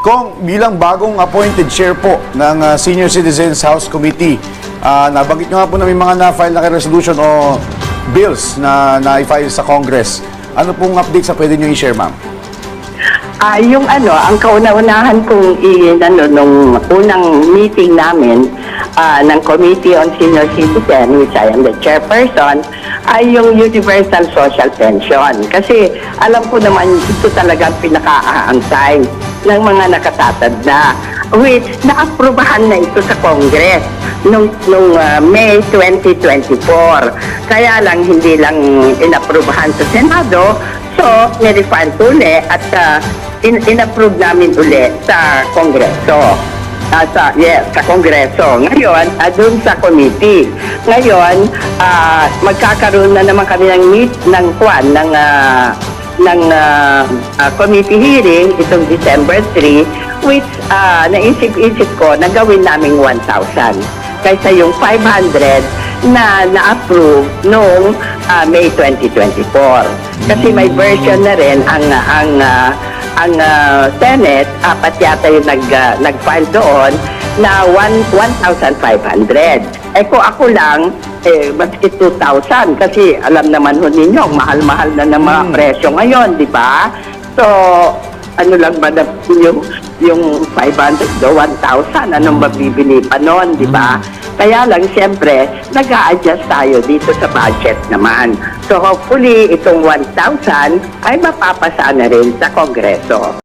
Kung bilang bagong appointed chair po ng Senior Citizens House Committee, nabanggit nyo nga po na may mga na-file na resolution o bills na na-file sa Congress. Ano pong update sa pwede nyo i-share, ma'am? Ang kauna-unahan kong nung unang meeting namin ng Committee on Senior Citizen, which I am the chairperson, ay yung Universal Social Pension. Kasi alam ko naman ito talagang pinaka-aantay ng mga nakatatanda, which naaprubahan na ito sa Congress nung May 2024. Kaya lang hindi lang inaprubahan sa Senado, so nirefund uli at inapprove namin uli sa Kongreso. Sa Kongreso. Ngayon, doon sa committee. Ngayon, magkakaroon na naman kami ng committee hearing itong December 3, which naisip-isip ko na gawin naming 1,000 kaysa yung 500 na na-approve noong May 2024. Kasi may version na rin ang Senate, apat yata yung nag-file doon na 1,500. Kung ako lang, maski 2,000 kasi alam naman ho ninyo, mahal-mahal na ng mga presyo ngayon, di ba? So, ano lang ba yung 500 do 1,000, anong mabibili pa noon, di ba? Kaya lang, siyempre, nag-a-adjust tayo dito sa budget naman. So, hopefully, itong 1,000 ay mapapasa na rin sa Kongreso.